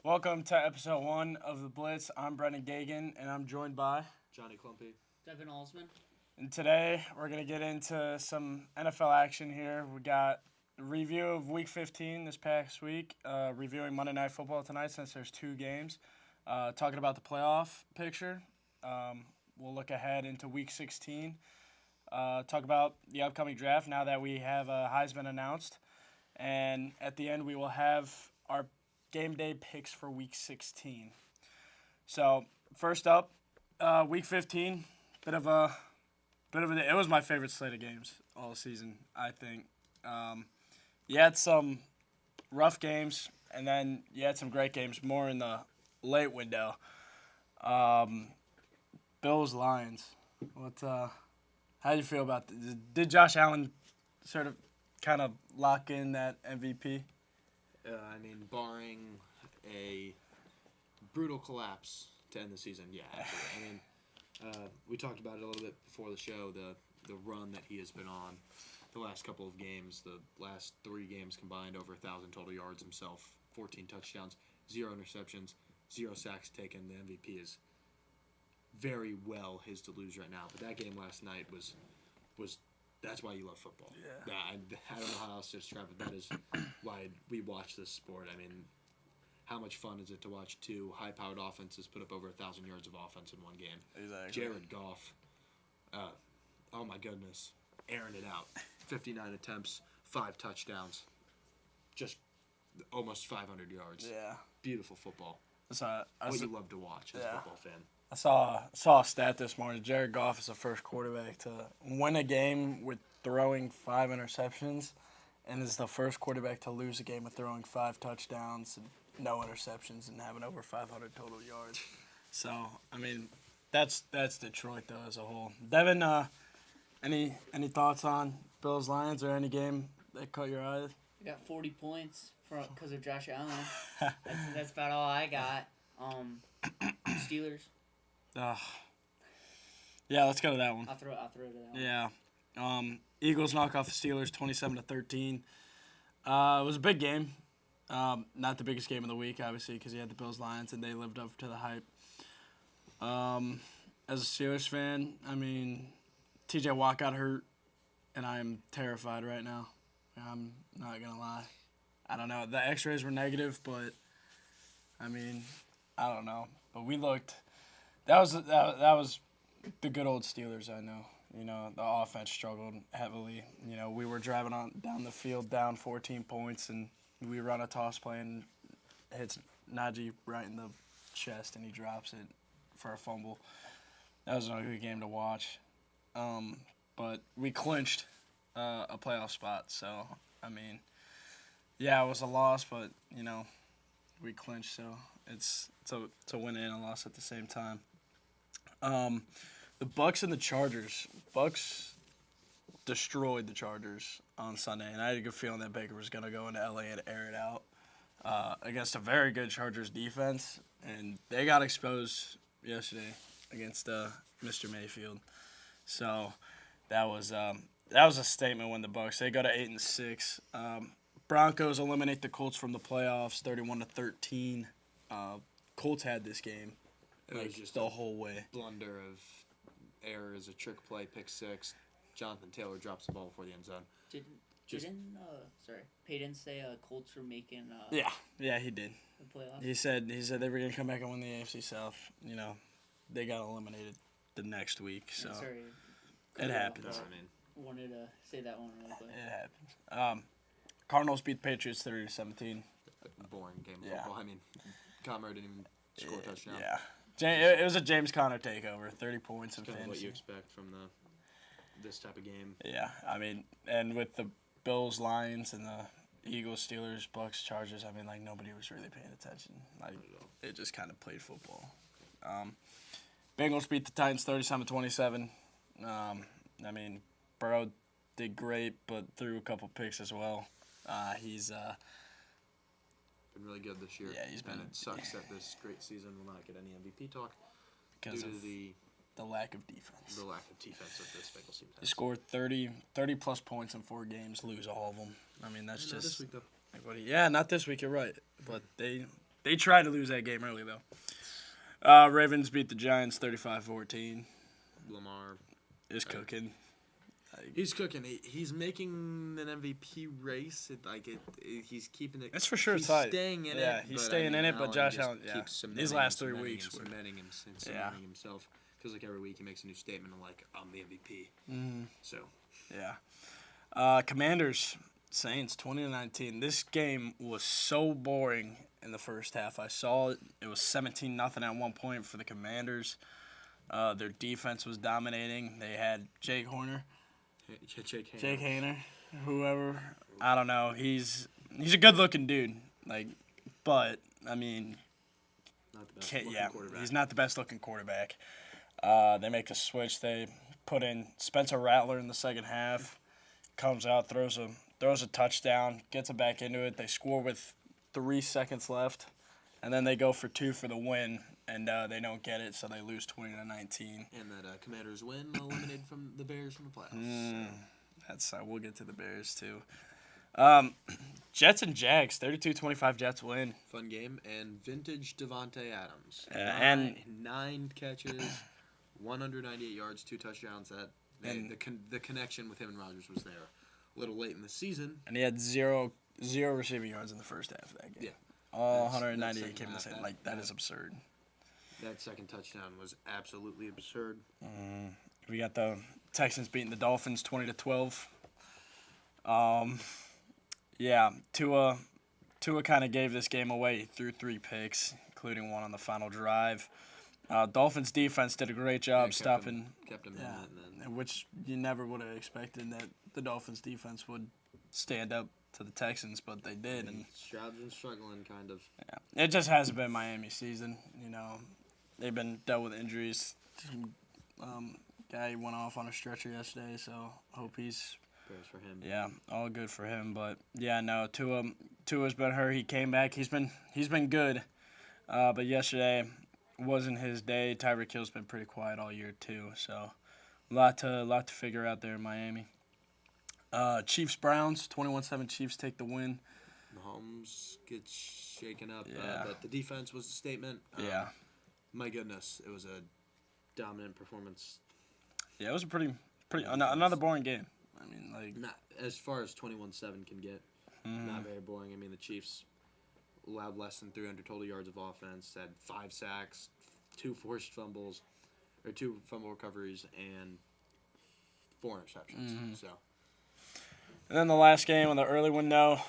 Welcome to episode 1 of the Blitz. I'm Brendan Gagan, and I'm joined by Johnny Clumpy. Devin Alsman. And today we're going to get into some NFL action here. We got a review of Week 15 this past week, reviewing Monday Night Football tonight since there's 2 games, talking about the playoff picture. We'll look ahead into Week 16, talk about the upcoming draft now that we have Heisman announced. And at the end, we will have our game day picks for Week 16. So first up, Week 15, it was my favorite slate of games all season, I think. You had some rough games, and then you had some great games more in the late window. Bills Lions. How do you feel about did Josh Allen sort of kind of lock in that MVP? Barring a brutal collapse to end the season, yeah, absolutely. We talked about it a little bit before the show, the run that he has been on the last couple of games, the last 3 games combined, over 1,000 total yards himself, 14 touchdowns, 0 interceptions, 0 sacks taken. The MVP is very well his to lose right now. But that game last night was that's why you love football. Yeah. I don't know how else to describe it. That is why we watch this sport. How much fun is it to watch 2 high-powered offenses put up over 1,000 yards of offense in one game? Exactly. Jared Goff, oh my goodness, airing it out. 59 attempts, 5 touchdowns, just almost 500 yards. Yeah. Beautiful football. What you love to watch as a football fan. I saw a stat this morning. Jared Goff is the first quarterback to win a game with throwing 5 interceptions, and is the first quarterback to lose a game with throwing 5 touchdowns and no interceptions and having over 500 total yards. So, that's Detroit though as a whole. Devin, any thoughts on Bills Lions or any game that caught your eye? I got 40 points because of Josh Allen. That's about all I got. Steelers. Yeah, let's go to that one. I'll throw it to that one. Yeah. Eagles knock off the Steelers 27-13. It was a big game. Not the biggest game of the week, obviously, because you had the Bills Lions and they lived up to the hype. As a Steelers fan, TJ Watt got hurt, and I am terrified right now. I'm not gonna lie. I don't know. The X-rays were negative, but I don't know. But we looked. That was the good old Steelers. I know. The offense struggled heavily. We were driving down the field down 14 points, and we run a toss play and hits Najee right in the chest, and he drops it for a fumble. That was not a good game to watch. But we clinched a playoff spot. So, yeah, it was a loss, but, we clinched. So it's a win and a loss at the same time. The Bucs and the Chargers. Bucs destroyed the Chargers on Sunday, and I had a good feeling that Baker was going to go into LA and air it out against a very good Chargers defense, and they got exposed yesterday against Mr. Mayfield. So that was a statement when the Bucs, they go to 8-6. Broncos eliminate the Colts from the playoffs 31-13. Colts had this game It was just the whole way. Blunder of errors, a trick play, pick 6. Jonathan Taylor drops the ball before the end zone. Didn't Peyton say Colts were making Yeah, he did. the playoffs? He said they were gonna come back and win the AFC South. They got eliminated the next week, so Sorry, it happens. wanted to say that one real quick. It happens. Cardinals beat the Patriots 30-17. Boring game of Yeah. football. Conner didn't even score a touchdown. Yeah. It was a James Conner takeover. 30 points in Kind of what you fantasy. expect from this type of game. Yeah, and with the Bills, Lions, and the Eagles, Steelers, Bucks, Chargers, nobody was really paying attention. It just kind of played football. Bengals beat the Titans 37-27. Burrow did great, but threw a couple picks as well. He's been really good this year. Yeah, he's been. And it sucks that this great season will not get any MVP talk because due of to the lack of defense. the lack of defense that this Bengals team He has. scored 30-plus points in 4 games, lose all of them. That's Not just this week though. not this week. You're right, but they They tried to lose that game early, though. Ravens beat the Giants 35-14. Lamar Is cooking. He's cooking. He's making an MVP race. He's keeping it. That's for sure He's tight. staying in it. Yeah, he's staying in it, but Josh Allen, keeps these last 3 weeks were... cementing himself. Feels like every week he makes a new statement of like, I'm the MVP. Mm-hmm. So. Yeah. Commanders, Saints, 20-19. This game was so boring in the first half. I saw it. It was 17-0 at one point for the Commanders. Their defense was dominating. They had Jake Hayner, whoever. I don't know. He's a good-looking dude. But I mean, not the best looking quarterback. He's not the best-looking quarterback. They make a switch. They put in Spencer Rattler in the second half. Comes out, throws a touchdown, gets it back into it. They score with 3 seconds left, and then they go for 2 for the win. And they don't get it, so they lose 20-19. And that Commanders win, eliminated from the Bears from the playoffs. That's we'll get to the Bears too. Jets and Jags, 32-25 Jets win. Fun game and vintage Devontae Adams. And 9 catches, 198 yards, 2 touchdowns. The connection with him and Rodgers was there. A little late in the season, and he had zero receiving yards in the first half of that game. Yeah, all 198 came in the second. That is absurd. That second touchdown was absolutely absurd. We got the Texans beating the Dolphins 20-12. Yeah, Tua kind of gave this game away. He threw 3 picks, including one on the final drive. Dolphins defense did a great job stopping. Kept him in that, which you never would have expected that the Dolphins defense would stand up to the Texans, but they did. And Stroud's been struggling, kind of. Yeah, it just hasn't been Miami's season. They've been dealt with injuries. Guy went off on a stretcher yesterday, so hope he's. Prayers for him. Yeah, all good for him. But yeah, no, Tua's been hurt. He came back. He's been good. But yesterday wasn't his day. Tyreek Hill's been pretty quiet all year too. So a lot to figure out there in Miami. Chiefs Browns 21-7. Chiefs take the win. Mahomes gets shaken up, Yeah. But the defense was a statement. Yeah. My goodness, it was a dominant performance. Yeah, it was a pretty another boring game. I mean, not as far as 21-7 can get. Not very boring. I mean, the Chiefs allowed less than 300 total yards of offense, had 5 sacks, 2 forced fumbles, or 2 fumble recoveries, and 4 interceptions. So. And then the last game on the early window,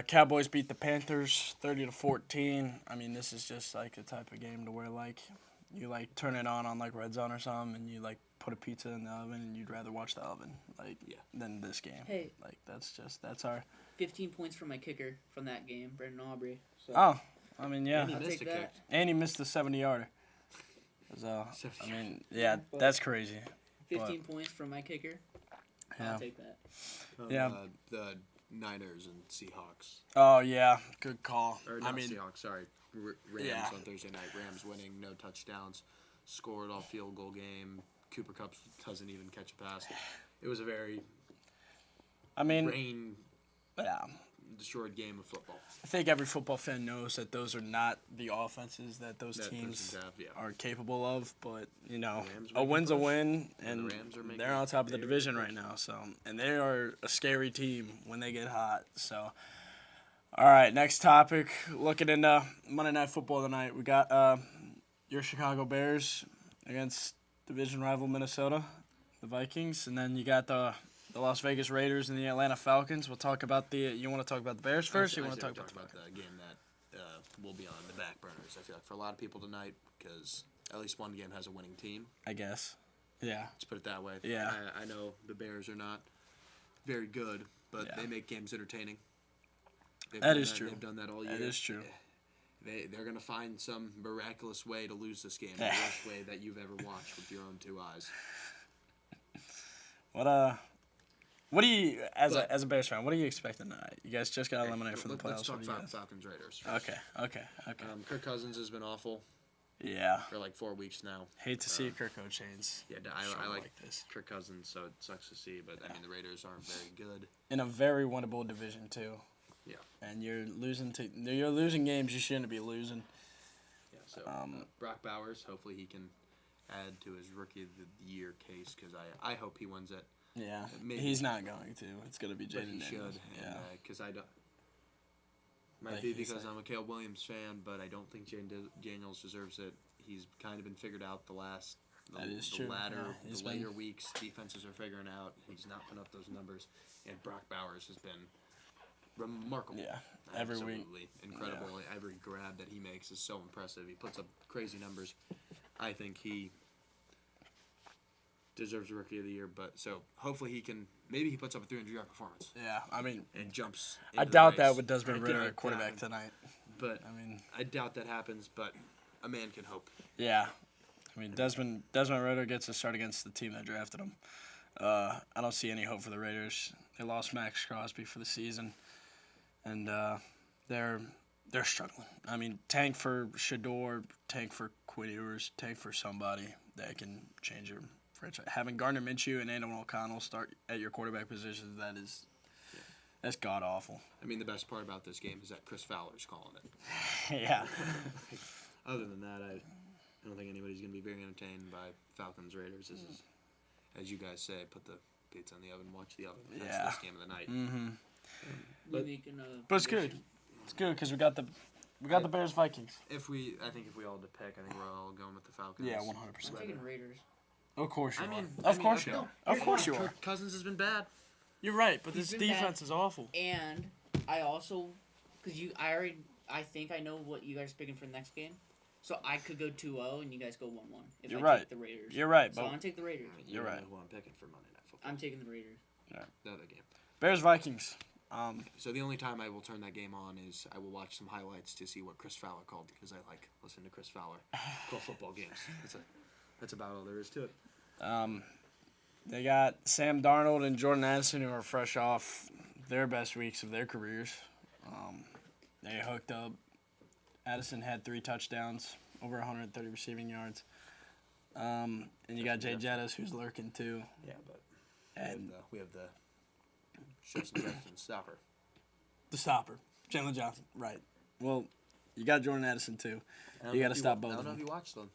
Cowboys beat the Panthers 30-14. I mean, this is just like the type of game to where you turn it on Red Zone or something, and you put a pizza in the oven, and you'd rather watch the oven than this game. Hey, that's our 15 points for my kicker from that game, Brendan Aubrey. So. Oh, I mean, yeah. And he missed a kick. And he missed the 70-yarder. I mean, yeah, that's crazy. 15 points from my kicker. Yeah. I'll take that. The Niners and Seahawks. Oh, yeah. Good call. Or not Seahawks, sorry. Rams on Thursday night. Rams winning, no touchdowns. Scored off field goal game. Cooper Kupp doesn't even catch a pass. It was a very rain-destroyed game of football. I think every football fan knows that those are not the offenses that those teams are capable of. But, a win's a win, and they're on top of the division right now. So, and they are a scary team when they get hot. So, all right, next topic. Looking into Monday Night Football tonight, we got your Chicago Bears against division rival Minnesota, the Vikings, and then you got the Las Vegas Raiders and the Atlanta Falcons. We'll talk about you want to talk about the Bears first? Or you want to talk about the game that will be on the back burners? I feel like for a lot of people tonight, because at least one game has a winning team. I guess. Yeah. Let's put it that way. Yeah. I know the Bears are not very good, but they make games entertaining. That is true. They've done that all year. That is true. They're going to find some miraculous way to lose this game, the worst way that you've ever watched with your own 2 eyes. What do you, as a Bears fan, what are you expecting tonight? You guys just got eliminated from the playoffs. Let's talk Falcons Raiders first. Okay. Kirk Cousins has been awful. Yeah. For 4 weeks now. Hate to see Kirk chains. Yeah, I like this. Kirk Cousins, so it sucks to see. But, I mean, the Raiders aren't very good. In a very winnable division, too. Yeah. And you're losing games you shouldn't be losing. Yeah. So Brock Bowers, hopefully he can add to his Rookie of the Year case because I hope he wins it. Yeah. Maybe. He's not going to. It's going to be But Jaden he Daniels. should. Yeah. Because I don't. Might Like be he's because like- I'm a Caleb Williams fan, but I don't think Jaden Daniels deserves it. He's kind of been figured out That is true. Yeah, he's the later been- weeks. Defenses are figuring out. He's not putting up those numbers, and Brock Bowers has been remarkable. Yeah, every week. Absolutely incredible. Every grab that he makes is so impressive. He puts up crazy numbers. I think he deserves Rookie of the Year, but so hopefully maybe he puts up a 300-yard performance Yeah, I mean, and jumps. I into the doubt that race. with Desmond I Ritter doubt at quarterback that, tonight. But I mean, I doubt that happens, but a man can hope. yeah. I mean, Desmond Ritter gets a start against the team that drafted him. I don't see any hope for the Raiders. They lost Max Crosby for the season, and they're struggling. I mean, tank for Shador, tank for Quinn Ewers, tank for somebody that can change your franchise. Having Gardner Minshew and Aiden O'Connell start at your quarterback positions, that's god awful. I mean, the best part about this game is that Chris Fowler's calling it. Yeah. Other than that, I don't think anybody's going to be very entertained by Falcons Raiders. This is, as you guys say, put the pizza in the oven, watch the oven. That's Yeah. this game of the night. Mm-hmm. But- But it's good. It's good because we got the Bears Vikings. I think if we all had to pick, I think we're all going with the Falcons. Yeah, I'm 100%. taking Raiders. Of course you I mean, are. Of course okay. you are. Of course you are. Kirk Cousins has been bad. You're right, but He's this been defense bad. is awful. And I also, because I think I know what you guys are picking for the next game. So I could go 2-0 and you guys go 1-1 if You're I right. take the Raiders. You're right, So I'm but going to take the Raiders. You're You know right. Who I'm picking for Monday Night Football. I'm taking the Raiders. The other game. Bears Vikings. So the only time I will turn that game on is I will watch some highlights to see what Chris Fowler called because I like listening to Chris Fowler call football games. That's about all there is to it. They got Sam Darnold and Jordan Addison who are fresh off their best weeks of their careers. They hooked up. Addison had 3 touchdowns, over 130 receiving yards. And you got Jay Jettis who's lurking too. Yeah, but And we have the Justin Jefferson stopper. the stopper, Jalen Johnson. Right. Well, you got Jordan Addison too. You got to stop both I of don't know them. if you watched them.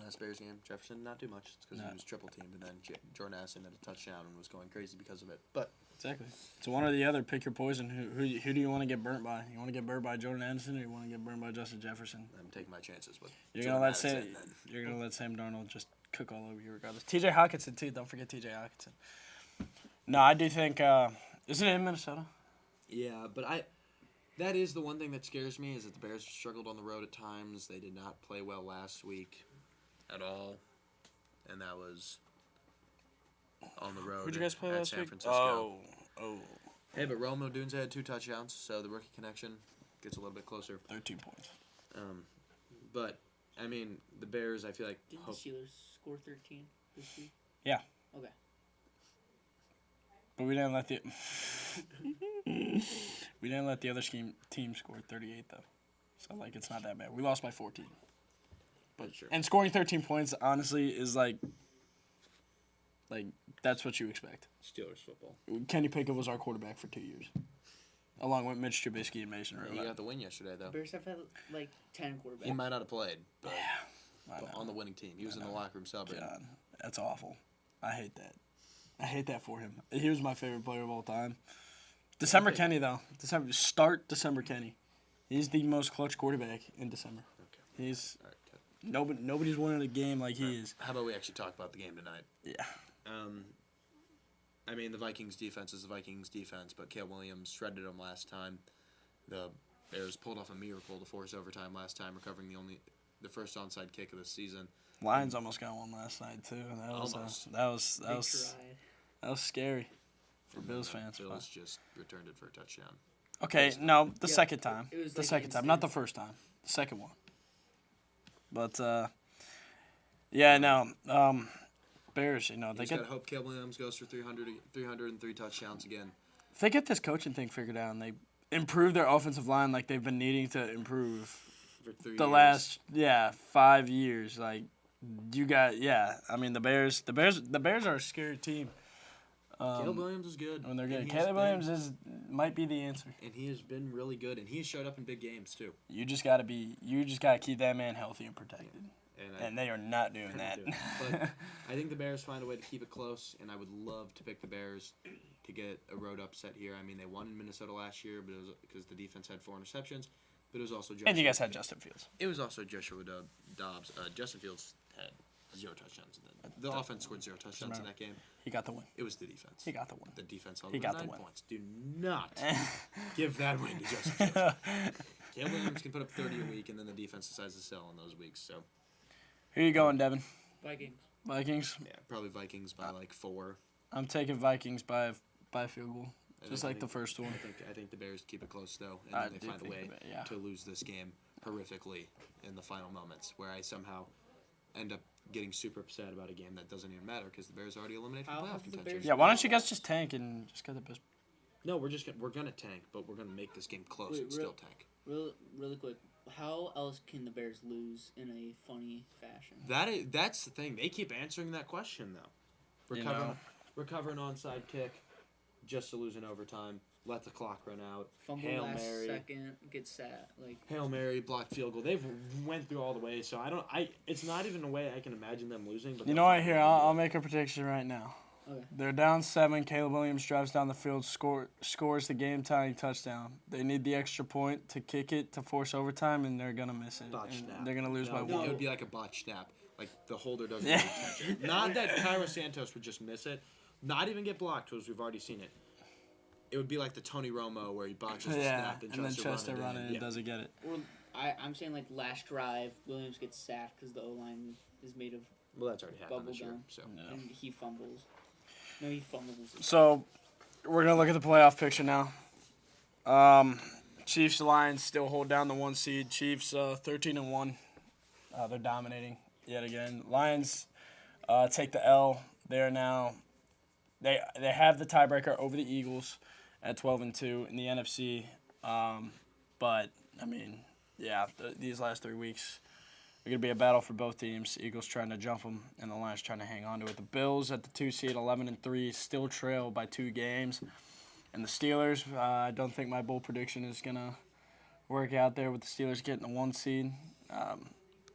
Last Bears game, Jefferson not too much. It's because No. he was triple teamed, and then Jordan Addison had a touchdown and was going crazy because of it. But Exactly. So one or the other, pick your poison. Who do you want to get burnt by? You want to get burnt by Jordan Addison, or you want to get burnt by Justin Jefferson? I'm taking my chances with. You're Jordan gonna let Sam. Addison, then. You're gonna let Sam Darnold just cook all over you regardless. T.J. Hawkinson too. Don't forget T.J. Hawkinson. No, I do think. Isn't it in Minnesota? Yeah, but that is the one thing that scares me is that the Bears struggled on the road at times. They did not play well last week at all, and that was on the road. Who'd you guys play at last San week? Francisco. Oh, Hey, but Rome Odunze had 2 touchdowns, so the rookie connection gets a little bit closer. 13 points. But I mean, the Bears, I feel like Didn't the Steelers score 13 this week? Yeah. Okay. But we didn't let the other team score 38 though. So like it's not that bad. We lost by 14. But sure. And scoring 13 points honestly is like that's what you expect. Steelers football. Kenny Pickett was our quarterback for 2 years, along with Mitch Trubisky and Mason He Rudolph. got the win yesterday, though. Bears have had like 10 quarterbacks. He might not have played, but, I but know. on the winning team. He was in the locker room celebrating. God, that's awful. I hate that. I hate that for him. He was my favorite player of all time. December Okay. Kenny though. December Kenny. He's the most clutch quarterback in December. Okay. He's All right, good. nobody's winning a game like he is. How about we actually talk about the game tonight? Yeah. I mean, the Vikings defense is the Vikings defense, but Caleb Williams shredded them last time. The Bears pulled off a miracle to force overtime last time, recovering the first onside kick of the season. Lions almost got one last night too. And Almost. that was They tried. scary for And Bills then fans. but- Bills just returned it for a touchdown. Okay, no, the Yeah, second time. it was The like second time, instant. not the first time. The second one. But yeah, no. Bears, they Just get gotta hope Caleb Williams goes for 303 touchdowns again. if they get this coaching thing figured out and they improve their offensive line like they've been needing to improve For 3 the years. last 5 years. Like I mean the Bears are a scary team. Caleb Williams is good. When they're good, And he has Caleb Williams might be the answer. And he has been really good, and he has showed up in big games too. You just gotta keep that man healthy and protected. And they are not doing that. But I think the Bears find a way to keep it close, and I would love to pick the Bears to get a road upset here. I mean, they won in Minnesota last year, but it was because the defense had 4 interceptions. But it was also And you guys had Justin Fields. It was also Joshua Dobbs. Justin Fields had 0 touchdowns. The offense scored 0 touchdowns in that game. He got the win. It was the defense. He got the win. The defense held He got 9 the win. points. Do not give that win to Justin Fields. Caleb Williams can put up 30 a week, and then the defense decides to sell in those weeks. So, who you going, Devin? Vikings. Vikings. yeah, probably Vikings by like 4. I'm taking Vikings by a field goal, just like the first one. I think the Bears keep it close though, and I then they do find a think way yeah. to lose this game horrifically in the final moments, where I somehow end up getting super upset about a game that doesn't even matter because the Bears already eliminated from How playoff have the contention. Bears- Yeah, why don't you guys just tank and just get the best? No, we're gonna tank, but we're gonna make this game close Wait, and still tank. Really quick. How else can the Bears lose in a funny fashion? That's the thing. They keep answering that question though. You know. Recover an onside kick, just to lose in overtime. Let the clock run out. Fumble Hail last Mary. second, get sat. Like, Hail Mary, blocked field goal. They've went through all the ways, so it's not even a way I can imagine them losing. But You know what? Here, I'll make a prediction right now. okay. They're down 7. Caleb Williams drives down the field, scores the game-tying touchdown. They need the extra point to kick it to force overtime, and they're gonna miss it. Botch And snap. they're gonna lose by It 1. would be like a botch snap. Like the holder doesn't Yeah. even catch it. Not that Cairo Santos would just miss it. Not even get blocked, because we've already seen it. It would be like the Tony Romo where he botches the Yeah, snap and then tries to run it and doesn't get it. Or I'm saying like last drive, Williams gets sacked because the O-line is made of Well, that's already happened this year. Bubble gum. So and he fumbles. No, he fumbles. So, we're gonna look at the playoff picture now. Chiefs Lions still hold down the 1 seed. Chiefs 13-1. They're dominating yet again. Lions take the L. They're now they have the tiebreaker over the Eagles at 12-2 in the NFC. But I mean, yeah, these last 3 weeks are gonna be a battle for both teams. Eagles trying to jump them, and the Lions trying to hang on to it. The Bills at the 2 seed, 11-3, still trail by 2 games. And the Steelers, I don't think my bold prediction is going to work out there with the Steelers getting the 1 seed.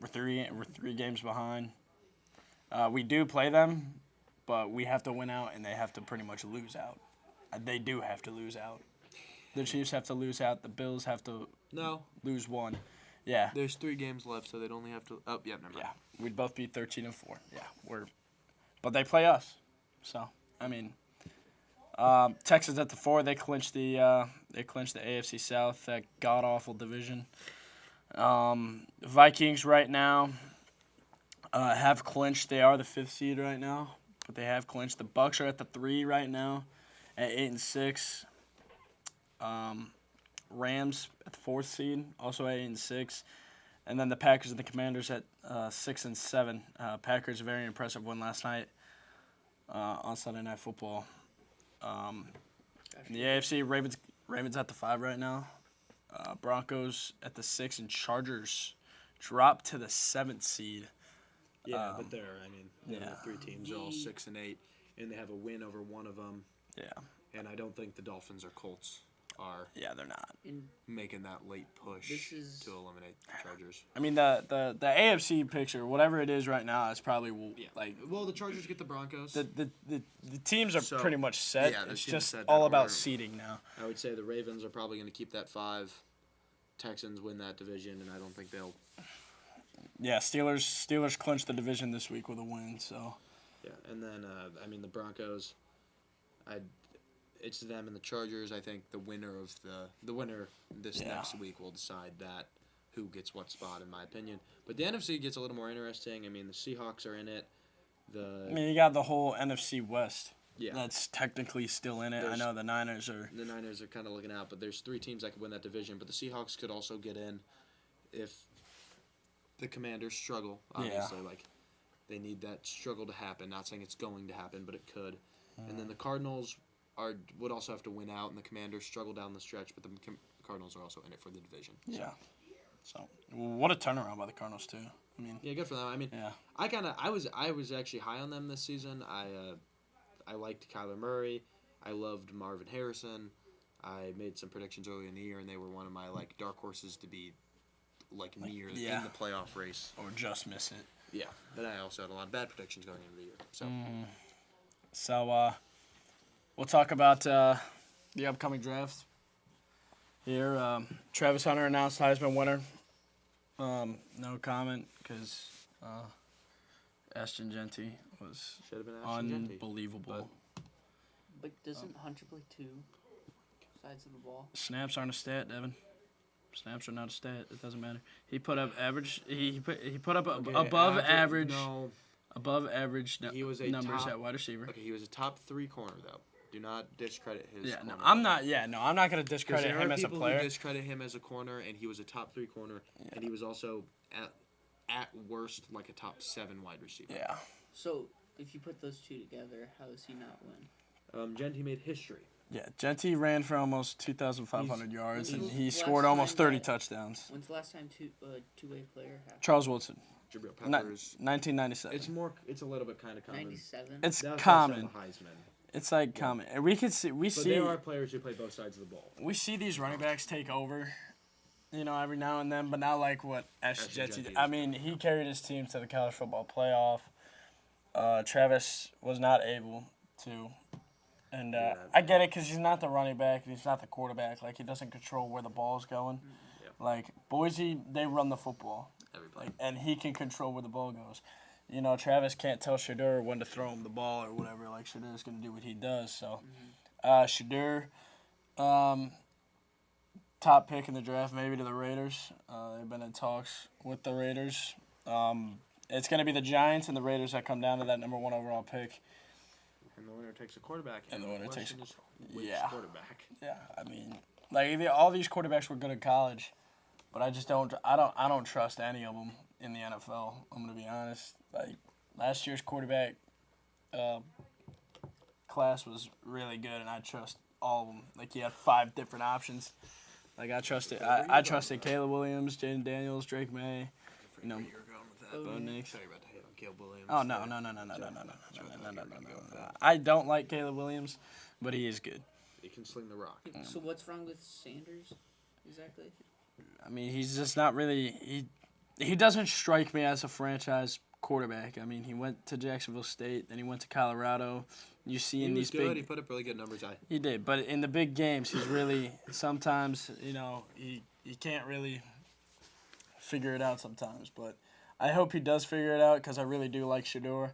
We're 3 games behind. We do play them, but we have to win out, and they have to pretty much lose out. They do have to lose out. The Chiefs have to lose out. The Bills have to lose 1. Yeah. There's 3 games left, so they only have to. Oh, yeah, never mind. Yeah, we'd both be 13-4. Yeah, but they play us, so I mean, Texas at the 4. They clinched the AFC South, that god awful division. Vikings right now have clinched. They are the 5th seed right now, but they have clinched. The Bucks are at the 3 right now, at 8-6. Rams at the 4th seed, also at 8-6, and then the Packers and the Commanders at 6-7. Packers, a very impressive win last night on Sunday Night Football. In the AFC, Ravens at the 5 right now. Broncos at the 6, and Chargers drop to the 7th seed. Yeah, but they're the 3 teams are all 6 and 8, and they have a win over one of them. Yeah. And I don't think the Dolphins or Colts are they're not making that late push to eliminate the Chargers. I mean, the AFC picture, whatever it is right now, is probably Well, the Chargers get the Broncos. The teams are pretty much set. Yeah, it's teams just set all that about order. seeding now. I would say the Ravens are probably going to keep that 5. Texans win that division, and I don't think they'll. Yeah, Steelers clinched the division this week with a win. So. Yeah, and then the Broncos. It's them and the Chargers. I think the winner of the winner this next week will decide that who gets what spot, in my opinion. But the NFC gets a little more interesting. I mean, the Seahawks are in it. You got the whole NFC West. Yeah. That's technically still in it. I know the Niners are. The Niners are kind of looking out, but there's 3 teams that could win that division. But the Seahawks could also get in if the Commanders struggle. Obviously, they need that struggle to happen. Not saying it's going to happen, but it could. And then the Cardinals would also have to win out, and the Commanders struggle down the stretch, but the Cardinals are also in it for the division. So. Yeah. So what a turnaround by the Cardinals too. I mean. Yeah, good for them. I mean, yeah. I was actually high on them this season. I liked Kyler Murray. I loved Marvin Harrison. I made some predictions early in the year, and they were one of my dark horses to be near in the playoff race or just miss it. Yeah, but I also had a lot of bad predictions going into the year. So, So we'll talk about the upcoming draft. Here, Travis Hunter announced Heisman winner. No comment because Ashton Genty was should have been Ashton Genty. Unbelievable. But doesn't Hunter play 2 sides of the ball? Snaps aren't a stat, Devin. Snaps are not a stat. It doesn't matter. He put up average. He put up above average. No, above average he was a numbers top, at wide receiver. Okay, he was a top 3 corner though. Do not discredit his. Yeah, no, corner I'm play. not. Yeah, no, I'm not gonna discredit him as a player. People who discredit him as a corner, and he was a top 3 corner, and he was also at worst a top 7 wide receiver. Yeah. So if you put those 2 together, how does he not win? Genty made history. Yeah, Genty ran for almost 2,500 yards, and he Last scored almost time 30 that- touchdowns. When's the last time two-way player happened? Charles Woodson, Jabril 1997. It's a little bit kind of common. 97. It's That's common. also the Heisman. It's common. And we see But there are players who play both sides of the ball. we see these running backs take over, every now and then, but not like what Ashton Genty did. I mean, he carried his team to the college football playoff. Travis was not able to. And I get it because he's not the running back and he's not the quarterback. He doesn't control where the ball's going. Yeah. Boise, they run the football. Everybody. And he can control where the ball goes. Travis can't tell Shadur when to throw him the ball or whatever. Shadur's going to do what he does. So, Shadur, top pick in the draft, maybe to the Raiders. They've been in talks with the Raiders. It's going to be the Giants and the Raiders that come down to that number 1 overall pick. And the winner takes a quarterback. And the winner takes which quarterback. Yeah, I mean, all these quarterbacks were good in college, but I just don't trust any of them in the NFL. I'm gonna be honest. Last year's quarterback class was really good, and I trust all of them. He had 5 different options. I trusted Caleb Williams, Jaden Daniels, Drake May. You know, you're going with that. Bo Nix. Sorry about to hate on Caleb Williams. Oh no. I don't like Caleb Williams, but he is good. He can sling the rock. So what's wrong with Sanders exactly? I mean, he's just not really he doesn't strike me as a franchise quarterback. I mean, he went to Jacksonville State, then he went to Colorado. You see in these He put up really good numbers. He did, but in the big games, he's really sometimes he can't really figure it out sometimes. But I hope he does figure it out because I really do like Shadur,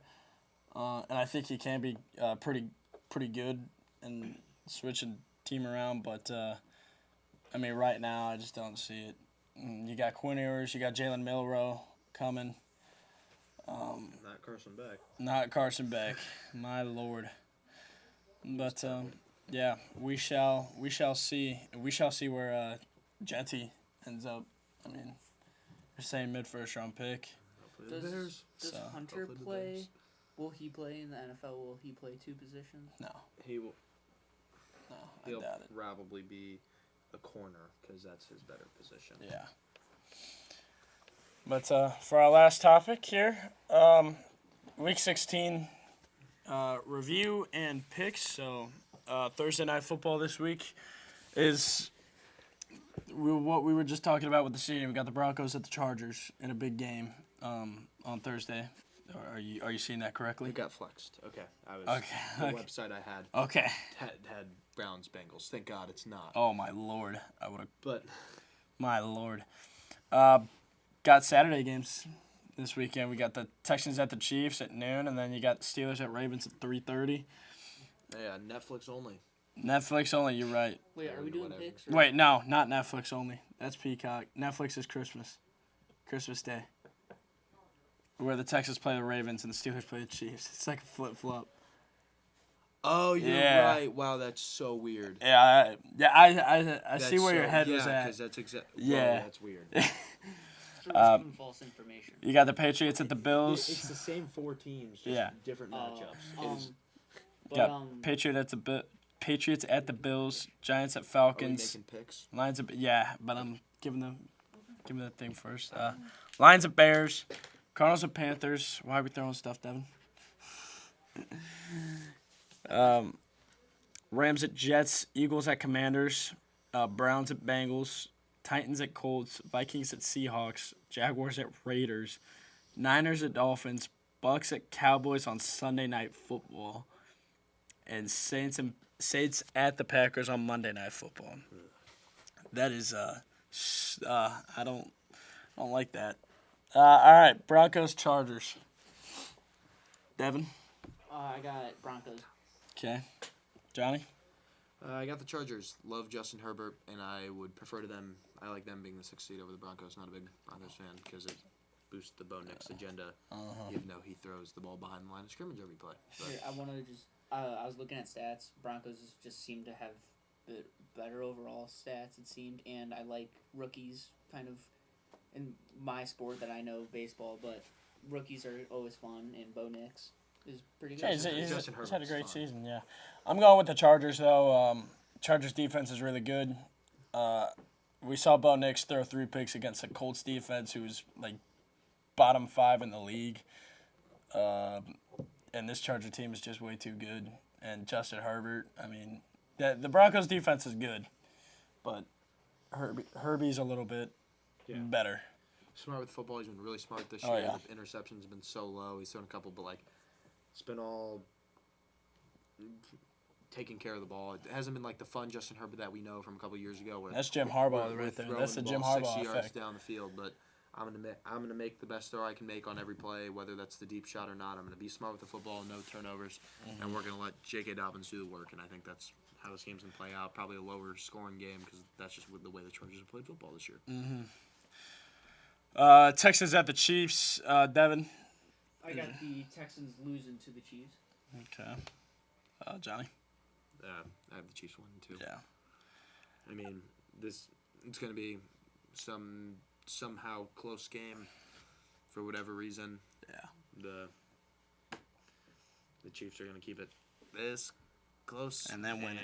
and I think he can be pretty good and switching team around. But I mean, right now I just don't see it. You got Quinn Ewers, you got Jalen Milroe coming. Not Carson Beck. My Lord. But yeah, we shall see. We shall see where Genty ends up. I mean, you're saying mid-first round pick. Does Hunter play? Will he play in the NFL? Will he play 2 positions? No. He will. No, He'll I doubt it. probably be a corner because that's his better position. Yeah. But for our last topic here, Week 16 review and picks. So Thursday Night Football this week is what we were just talking about with the season. We got the Broncos at the Chargers in a big game on Thursday. Are you seeing that correctly? It got flexed. Okay. The website I had Okay. had Browns Bengals. Thank God it's not. Oh my Lord, I would have. But My Lord. Got Saturday games this weekend. We got the Texans at the Chiefs at noon, and then you got the Steelers at Ravens at 3:30. yeah, Netflix only. Netflix only. You're right. Wait, are we doing picks? Wait, no, not Netflix only. That's Peacock. Netflix is Christmas Day, where the Texans play the Ravens and the Steelers play the Chiefs. It's like a flip-flop. Oh, you're right. Wow, that's so weird. Yeah, I see where your head was at. because that's exactly. Yeah. That's weird. False information. You got the Patriots at the Bills. It's the same 4 teams, just different matchups. Patriots at the Bills, Giants at Falcons. Are we making picks? Lions at but I'm giving the thing first. Lions at Bears, Cardinals at Panthers. Why are we throwing stuff, Devin? Rams at Jets, Eagles at Commanders, Browns at Bengals, Titans at Colts, Vikings at Seahawks, Jaguars at Raiders, Niners at Dolphins, Bucks at Cowboys on Sunday Night Football, and Saints at the Packers on Monday Night Football. That is I don't like that. All right, Broncos Chargers. Devin. I got Broncos. Okay. Johnny. I got the Chargers. Love Justin Herbert, and I would prefer to them. I like them being the 6th seed over the Broncos. Not a big Broncos fan because it boosts the Bo Nix agenda, even though he throws the ball behind the line of scrimmage every play. But Here, I want to just. I was looking at stats. Broncos just seem to have better overall stats. It seemed, and I like rookies kind of in my sport that I know, baseball. But rookies are always fun, and Bo Nix is pretty good. Yeah, Justin he's had a Herbert's great fine. season, yeah. I'm going with the Chargers, though. Chargers defense is really good. We saw Bo Nix throw 3 picks against the Colts defense, who's like bottom 5 in the league. And this Charger team is just way too good. And Justin Herbert, I mean, the Broncos defense is good, but Herbie's a little bit better. Smart with football. He's been really smart this Oh, year. yeah. The interceptions have been so low. He's thrown a couple, but it's been all taking care of the ball. It hasn't been like the fun Justin Herbert that we know from a couple years ago. Where That's Jim Harbaugh we're right there. throwing That's the Jim ball Harbaugh 60 yards effect. down the field. But I'm gonna make the best throw I can make on every play, whether that's the deep shot or not. I'm gonna be smart with the football, no turnovers, and we're gonna let J.K. Dobbins do the work. And I think that's how this game's gonna play out. Probably a lower scoring game because that's just the way the Chargers have played football this year. Texans at the Chiefs. Devin. I got the Texans losing to the Chiefs. Okay. Johnny. I have the Chiefs winning too. Yeah. I mean, it's going to be somehow close game for whatever reason. Yeah. The Chiefs are going to keep it this close And then win it.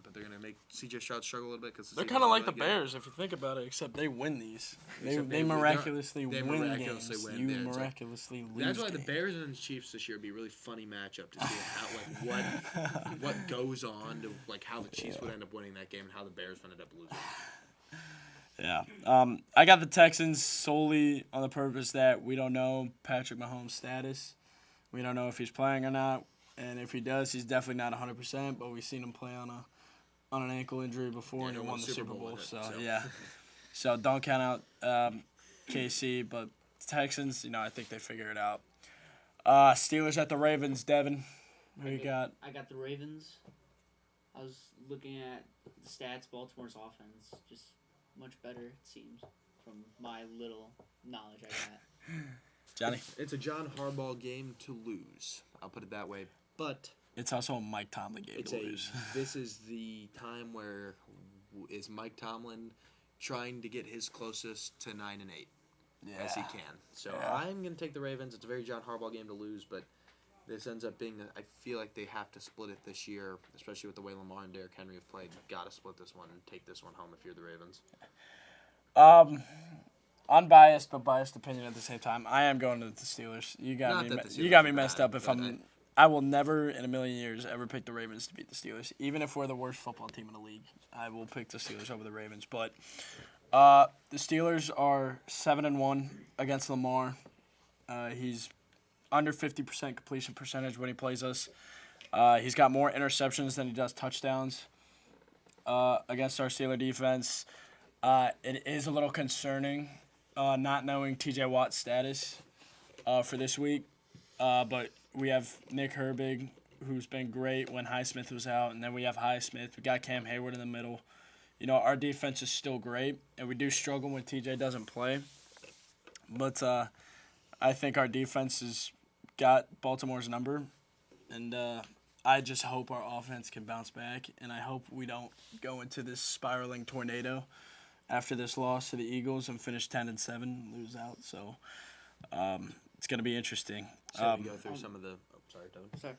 but they're going to make C.J. Stroud struggle a little bit because They're kind of like the Bears, if you think about it, except they win these. They miraculously win miraculously games. win. You Yeah, it's like- miraculously lose That's why the games. Bears and the Chiefs this year would be a really funny matchup to see how what goes on to how the Chiefs would end up winning that game and how the Bears would end up losing. Yeah. I got the Texans solely on the purpose that we don't know Patrick Mahomes' status. We don't know if he's playing or not. And if he does, he's definitely not 100%, but we've seen him play on an ankle injury before, and he won the Super Bowl. with it, So, so. yeah. So, don't count out KC, but Texans, I think they figure it out. Steelers at the Ravens. Devin, who you got? I got the Ravens. I was looking at the stats. Baltimore's offense just much better, it seems, from my little knowledge I got. Johnny? It's a John Harbaugh game to lose. I'll put it that way. But It's also a Mike Tomlin game to lose. this is the time where is Mike Tomlin trying to get his closest to 9-8 as he can. So Yeah. I'm going to take the Ravens. It's a very John Harbaugh game to lose, but this ends up being I feel like they have to split it this year, especially with the way Lamar and Derrick Henry have played. You've got to split this one and take this one home if you're the Ravens. Unbiased but biased opinion at the same time. I am going to the Steelers. You got Not me. that the You Steelers got me are messed bad, up. If but I will never in a million years ever pick the Ravens to beat the Steelers, even if we're the worst football team in the league. I will pick the Steelers over the Ravens. But the Steelers are 7-1 against Lamar. He's under 50% completion percentage when he plays us. He's got more interceptions than he does touchdowns against our Steeler defense. It is a little concerning not knowing T.J. Watt's status for this week. But we have Nick Herbig, who's been great when Highsmith was out, and then we have Highsmith. We got Cam Hayward in the middle. Our defense is still great, and we do struggle when T.J. doesn't play. But I think our defense has got Baltimore's number, and I just hope our offense can bounce back, and I hope we don't go into this spiraling tornado after this loss to the Eagles and finish 10-7, lose out. So it's going to be interesting. So we go through some of the. Oh, sorry, Devin. Sorry,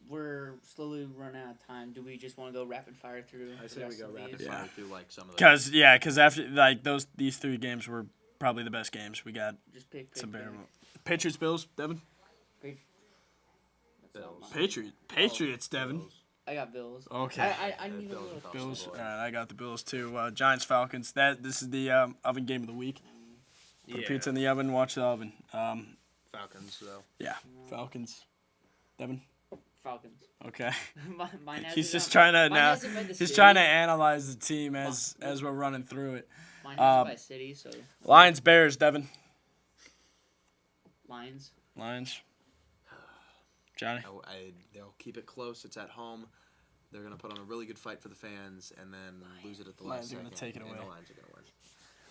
we're slowly running out of time. Do we just want to go rapid fire through? I the say we rest go of rapid these? fire through some of the. Because after these 3 games were probably the best games. We got Just pick. some better. Patriots, Bills, Devin. Let's Bills. Patriots, Devin. Bills. I got Bills. Okay. I need a Bills little. across Bills. the All board. right, I got the Bills too. Giants, Falcons. This is the oven game of the week. Put pizza in the oven. Watch the oven. Falcons, though. Yeah, Falcons. Devin. Falcons. Okay. Mine has He's it just on- trying to mine now. has it by the He's city. trying to analyze the team as we're running through it. Mine has it by city, so Lions, Bears, Devin. Lions. Lions. Johnny. They'll keep it close. It's at home. They're gonna put on a really good fight for the fans, and then lose it at the Lions last are second. gonna take it and away. The Lions are gonna win.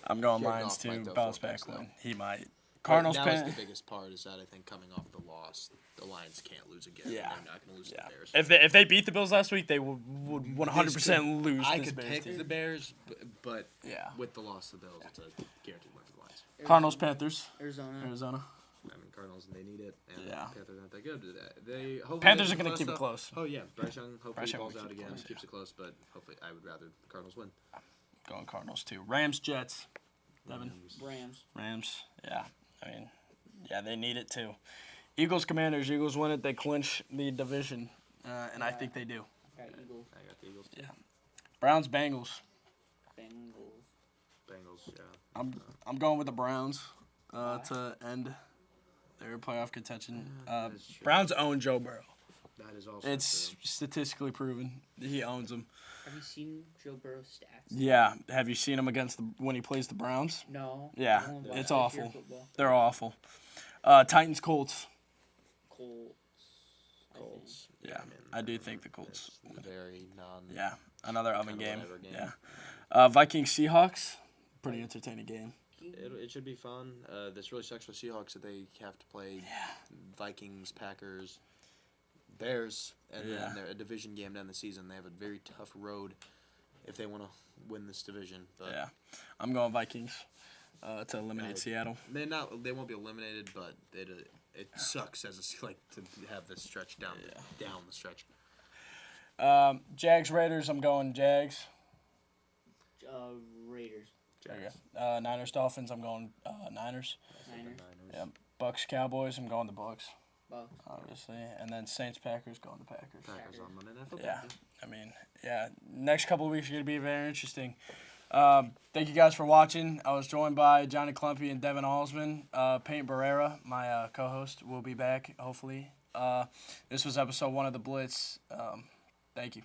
I'm going Jared Lions Goff might too. throw Bounce 4 back picks, win. though. He might. Cardinals. That was the biggest part. Is that I think coming off the loss, the Lions can't lose again. Yeah. They're not gonna lose to Yeah. the Bears. If they beat the Bills last week, they would 100% lose. I this could Bears pick team. the Bears, but Yeah. with the loss to the Bills, it's a guaranteed win for the Lions. Cardinals, Panthers, Arizona. Arizona. I mean, Cardinals, they need it, and Yeah. Panthers aren't that good. They hopefully Panthers they are going to keep it though. close. Oh yeah, Bryce Young hopefully Bryce Young balls will out keep it again, close, keeps it close, but hopefully I would rather the Cardinals win. Going Cardinals too. Rams, Jets. Devin. Rams. Yeah. I mean, yeah, they need it too. Eagles, Commanders. Eagles win it. They clinch the division, and I think they do. Got Eagles. I got the Eagles. Yeah. Browns, Bengals. Bengals, yeah. I'm going with the Browns to end their playoff contention. That is true. Browns own Joe Burrow. That is also It's true. statistically proven. He owns them. Have you seen Joe Burrow's stats? Yeah. Have you seen him when he plays the Browns? No. Yeah, I don't watch it's pure awful. football. They're awful. Titans, Colts. Colts. Colts. Yeah, I do think the Colts. It's very non. Yeah, another oven Kinda game. whatever game. Yeah. Vikings, Seahawks. Pretty entertaining game. It should be fun. This really sucks for Seahawks that they have to play Vikings, Packers, Bears, and Yeah. then they're a division game down the season. They have a very tough road if they want to win this division. But Yeah, I'm going Vikings to eliminate Seattle. they won't be eliminated, but it sucks as a, like to have this stretch down the stretch. Jags, Raiders. I'm going Jags. Raiders. There you go. Niners, Dolphins. I'm going Niners. Niners. Yeah. Bucks, Cowboys. I'm going the Bucks. Bucks. Obviously, and then Saints, Packers. Going the Packers. Packers on Monday Night Football. Yeah, I mean, yeah. Next couple of weeks are going to be very interesting. Thank you guys for watching. I was joined by Johnny Clumpy and Devin Alsman. Peyton Barrera, my co-host, will be back, hopefully. This was episode 1 of The Blitz. Thank you.